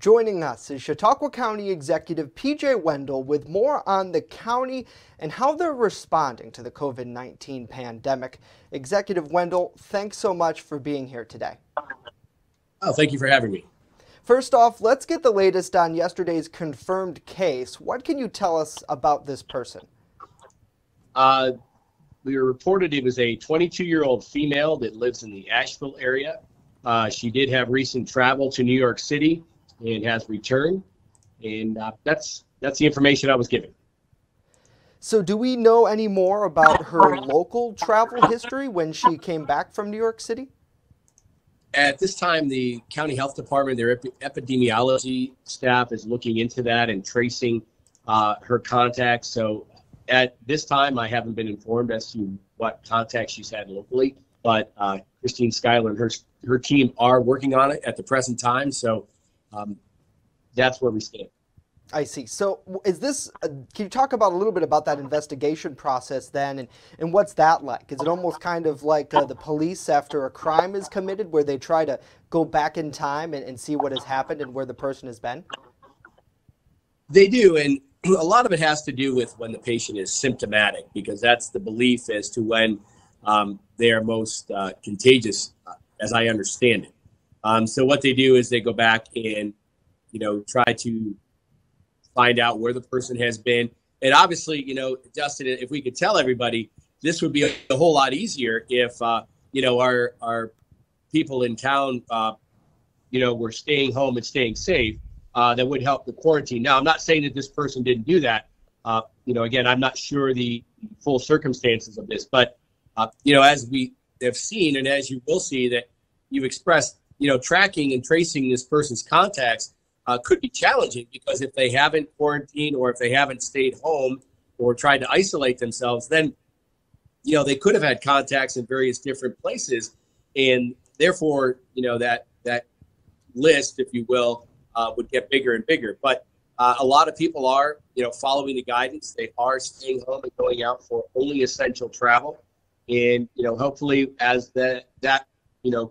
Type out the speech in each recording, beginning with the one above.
Joining us is Chautauqua County Executive P.J. Wendell with more on the county and how they're responding to the COVID-19 pandemic. Executive Wendell, thanks so much for being here today. Oh, thank you for having me. First off, let's get the latest on yesterday's confirmed case. What can you tell us about this person? We were reported it was a 22-year-old female that lives in the Asheville area. She did have recent travel to New York City and has returned, and that's the information I was given. So do we know any more about her local travel history when she came back from New York City? At this time, the county health department, their epidemiology staff is looking into that and tracing her contacts. So at this time, I haven't been informed as to what contacts she's had locally, but Christine Schuyler and her team are working on it at the present time. So that's where we stand. I see. So is this, can you talk about a little bit about that investigation process then, and what's that like? Is it almost kind of like the police after a crime is committed where they try to go back in time and see what has happened and where the person has been? They do, and a lot of it has to do with when the patient is symptomatic, because that's the belief as to when they are most contagious, as I understand it. So what they do is they go back and, try to find out where the person has been. And obviously, Justin, if we could tell everybody, this would be a whole lot easier if, our people in town, were staying home and staying safe. That would help the quarantine. Now, I'm not saying that this person didn't do that. Again, I'm not sure the full circumstances of this, but, as we have seen, and as you will see that you've expressed, tracking and tracing this person's contacts could be challenging, because if they haven't quarantined or if they haven't stayed home or tried to isolate themselves, then, they could have had contacts in various different places. And therefore, that list, if you will, would get bigger and bigger. But a lot of people are, following the guidance. They are staying home and going out for only essential travel. And, hopefully as that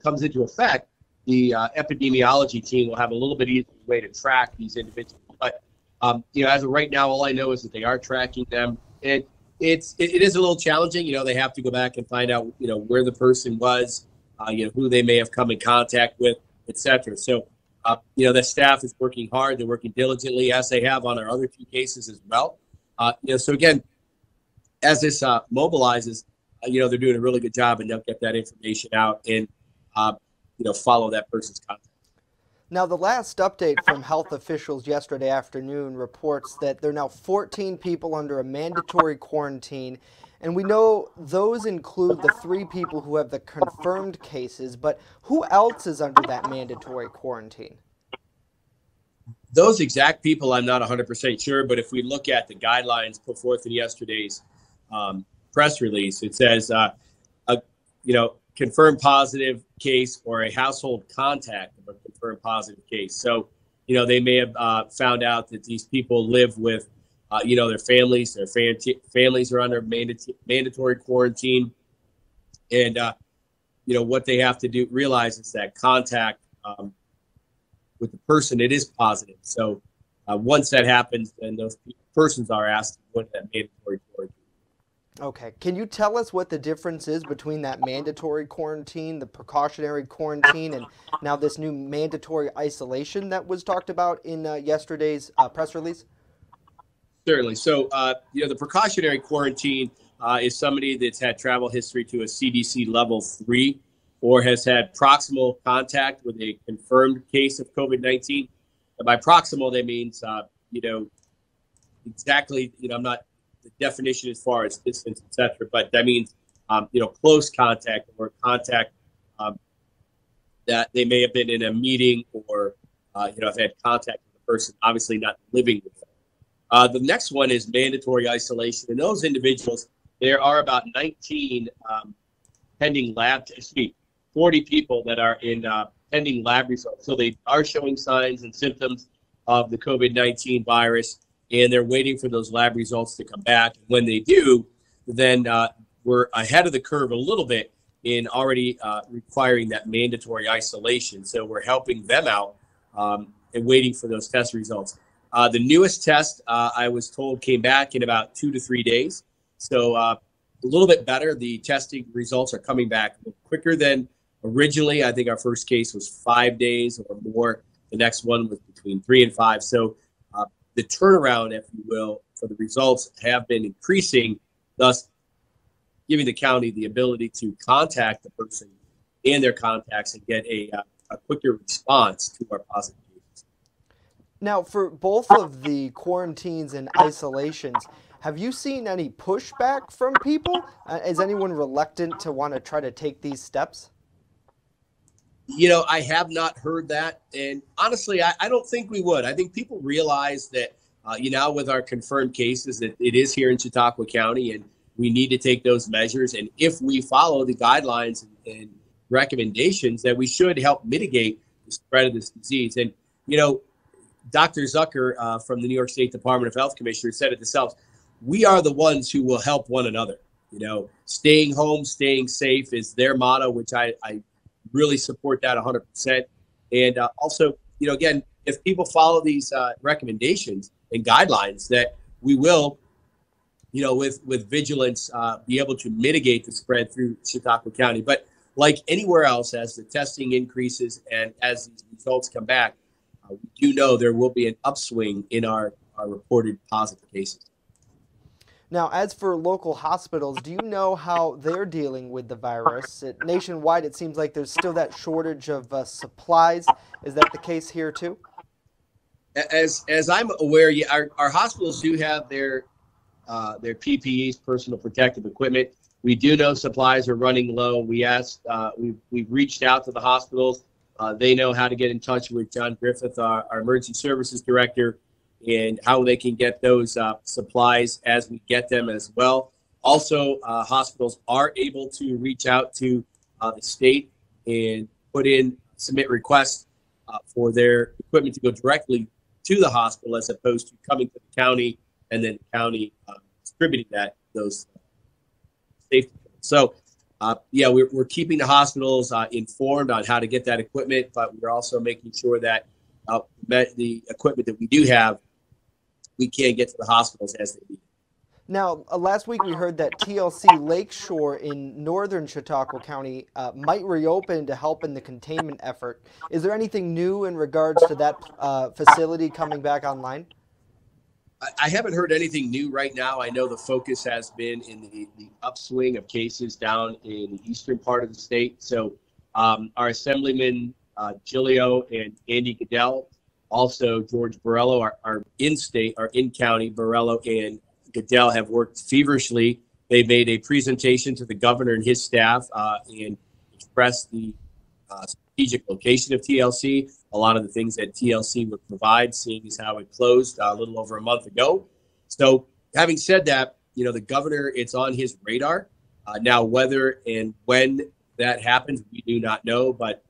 comes into effect, the epidemiology team will have a little bit easier way to track these individuals. But, as of right now, all I know is that they are tracking them. And it is a little challenging. They have to go back and find out, where the person was, who they may have come in contact with, et cetera. So, the staff is working hard. They're working diligently, as they have on our other two cases as well. So again, as this mobilizes, they're doing a really good job, and they'll get that information out and, follow that person's contact. Now, the last update from health officials yesterday afternoon reports that there are now 14 people under a mandatory quarantine. And we know those include the 3 people who have the confirmed cases, but who else is under that mandatory quarantine? Those exact people, I'm not 100% sure, but if we look at the guidelines put forth in yesterday's press release, it says, confirmed positive case or a household contact of a confirmed positive case. So, they may have found out that these people live with their families. Their families are under mandatory quarantine, and what they have to realize is that contact with the person, it is positive. So once that happens, then those persons are asked to go into that mandatory quarantine. Okay, can you tell us what the difference is between that mandatory quarantine, the precautionary quarantine, and now this new mandatory isolation that was talked about in yesterday's press release? Certainly. So, the precautionary quarantine is somebody that's had travel history to a CDC level 3 or has had proximal contact with a confirmed case of COVID-19. And by proximal, that means, exactly, I'm not the definition as far as distance, et cetera, but that means, close contact or contact that they may have been in a meeting or, have had contact with the person, obviously not living with them. The next one is mandatory isolation. And those individuals, there are about 19 pending 40 people that are in pending lab results. So they are showing signs and symptoms of the COVID-19 virus, and they're waiting for those lab results to come back. When they do, then we're ahead of the curve a little bit in already requiring that mandatory isolation. So we're helping them out and waiting for those test results. The newest test, I was told, came back in about 2 to 3 days. So a little bit better. The testing results are coming back quicker than originally. I think our first case was 5 days or more. The next one was between 3 and 5. So the turnaround, if you will, for the results have been increasing, thus giving the county the ability to contact the person and their contacts and get a quicker response to our positive cases. Now, for both of the quarantines and isolations, have you seen any pushback from people? Is anyone reluctant to want to try to take these steps? You know, I have not heard that. And honestly, I don't think we would. I think people realize that, with our confirmed cases, that it is here in Chautauqua County and we need to take those measures. And if we follow the guidelines and recommendations, that we should help mitigate the spread of this disease. And, Dr. Zucker from the New York State Department of Health Commissioner said it themselves, we are the ones who will help one another. Staying home, staying safe is their motto, which I really support that 100%. And also, again, if people follow these recommendations and guidelines, that we will, with vigilance, be able to mitigate the spread through Chautauqua County. But like anywhere else, as the testing increases and as these results come back, we do know there will be an upswing in our reported positive cases. Now, as for local hospitals, do you know how they're dealing with the virus? Nationwide, it seems like there's still that shortage of supplies. Is that the case here too? As I'm aware, our hospitals do have their PPEs, personal protective equipment. We do know supplies are running low. We've reached out to the hospitals. They know how to get in touch with John Griffith, our emergency services director, and how they can get those supplies as we get them as well. Also, hospitals are able to reach out to the state and submit requests for their equipment to go directly to the hospital as opposed to coming to the county and then the county distributing those safety. So, we're keeping the hospitals informed on how to get that equipment, but we're also making sure that the equipment that we do have, we can get to the hospitals as they need. Now, last week we heard that TLC Lakeshore in northern Chautauqua County might reopen to help in the containment effort. Is there anything new in regards to that facility coming back online? I haven't heard anything new right now. I know the focus has been in the upswing of cases down in the eastern part of the state. So our Assemblyman Gilio and Andy Goodell, also George Borrello, are in-county. Borrello and Goodell have worked feverishly. They made a presentation to the governor and his staff and expressed the strategic location of TLC, a lot of the things that TLC would provide, seeing as how it closed a little over a month ago. So having said that, the governor, it's on his radar. Now, whether and when that happens, we do not know. But,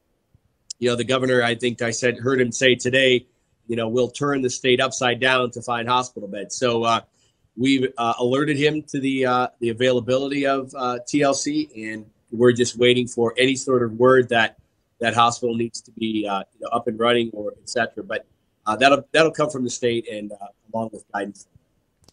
the governor, I think heard him say today, we'll turn the state upside down to find hospital beds. So we've alerted him to the availability of TLC, and we're just waiting for any sort of word that hospital needs to be up and running or et cetera. But that'll come from the state and along with guidance.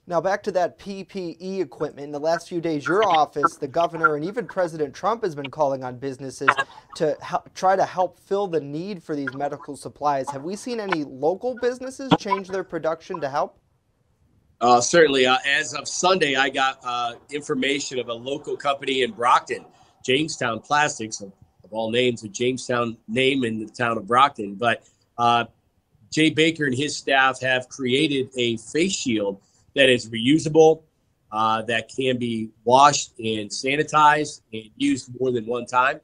Now back to that PPE equipment. In the last few days, your office, the governor, and even President Trump has been calling on businesses to try to help fill the need for these medical supplies. Have we seen any local businesses change their production to help? Certainly. As of Sunday, I got information of a local company in Brockton, Jamestown Plastics, of all names, a Jamestown name in the town of Brockton. But Jay Baker and his staff have created a face shield that is reusable, that can be washed and sanitized and used more than one time.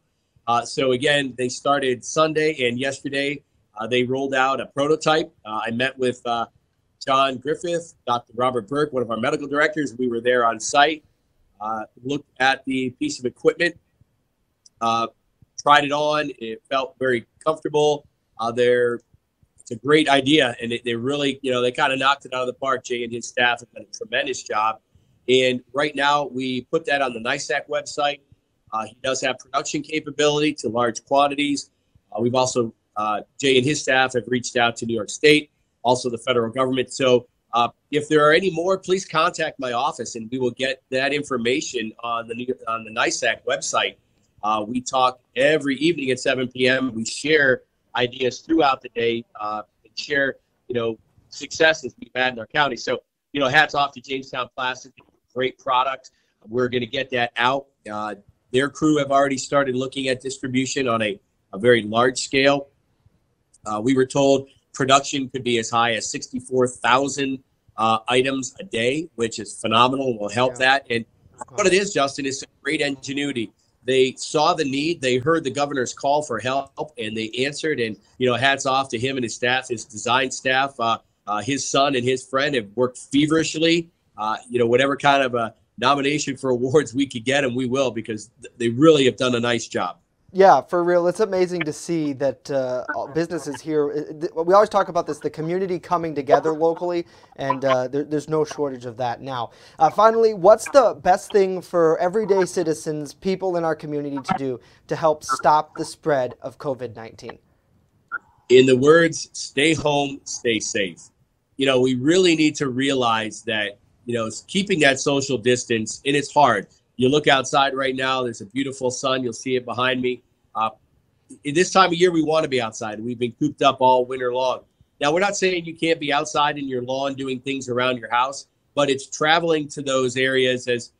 So again, they started Sunday, and yesterday they rolled out a prototype. I met with John Griffith, Dr. Robert Burke, one of our medical directors. We were there on site, looked at the piece of equipment, tried it on. It felt very comfortable. It's a great idea, and they really, they kind of knocked it out of the park. Jay and his staff have done a tremendous job. And right now, we put that on the NISAC website. He does have production capability to large quantities. We've also Jay and his staff have reached out to New York State, also the federal government. So if there are any more, please contact my office, and we will get that information on the NYSAC website. We talk every evening at 7 p.m. We share ideas throughout the day and share, successes we've had in our county. So, hats off to Jamestown Plastics. Great product. We're going to get that out. Their crew have already started looking at distribution on a very large scale. We were told production could be as high as 64,000 items a day, which is phenomenal. Will help that. And what it is, Justin, is some great ingenuity. They saw the need. They heard the governor's call for help, and they answered. And, hats off to him and his staff, his design staff. His son and his friend have worked feverishly. Whatever kind of a nomination for awards we could get them, we will, because they really have done a nice job. Yeah, for real. It's amazing to see that businesses here, we always talk about this, the community coming together locally, and there's no shortage of that now. Finally, what's the best thing for everyday citizens, people in our community to do to help stop the spread of COVID-19? In the words, stay home, stay safe. We really need to realize that, keeping that social distance, and it's hard. You look outside right now, there's a beautiful sun. You'll see it behind me. In this time of year, we want to be outside. We've been cooped up all winter long. Now, we're not saying you can't be outside in your lawn doing things around your house, but it's traveling to those areas. As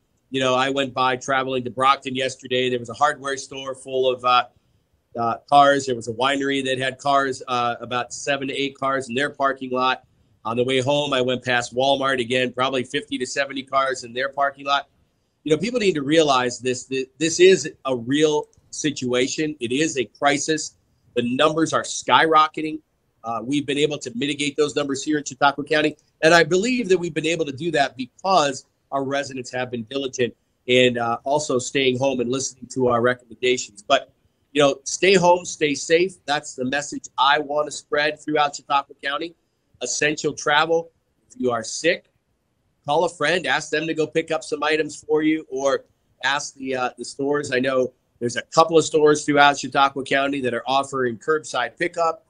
I went by traveling to Brockton yesterday. There was a hardware store full of cars. There was a winery that had cars, about 7 to 8 cars in their parking lot. On the way home, I went past Walmart again, probably 50 to 70 cars in their parking lot. People need to realize this is a real situation. It is a crisis. The numbers are skyrocketing. We've been able to mitigate those numbers here in Chautauqua County. And I believe that we've been able to do that because our residents have been diligent and also staying home and listening to our recommendations. But, stay home, stay safe. That's the message I want to spread throughout Chautauqua County. Essential travel. If you are sick, call a friend, ask them to go pick up some items for you, or ask the stores. I know there's a couple of stores throughout Chautauqua County that are offering curbside pickup.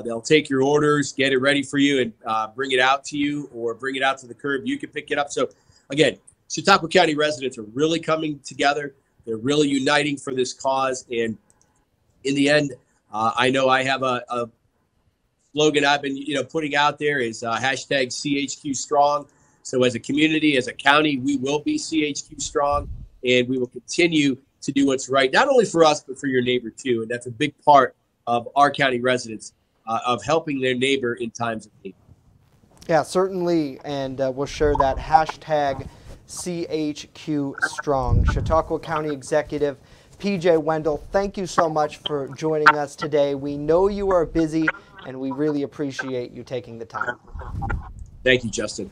They'll take your orders, get it ready for you, and bring it out to you, or bring it out to the curb. You can pick it up. So, again, Chautauqua County residents are really coming together. They're really uniting for this cause. And in the end, I know I have a slogan I've been putting out there is hashtag CHQ Strong. So as a community, as a county, we will be CHQ Strong, and we will continue to do what's right, not only for us, but for your neighbor too. And that's a big part of our county residents, of helping their neighbor in times of need. Yeah, certainly. And we'll share that hashtag CHQ Strong. Chautauqua County Executive PJ Wendell, thank you so much for joining us today. We know you are busy, and we really appreciate you taking the time. Thank you, Justin.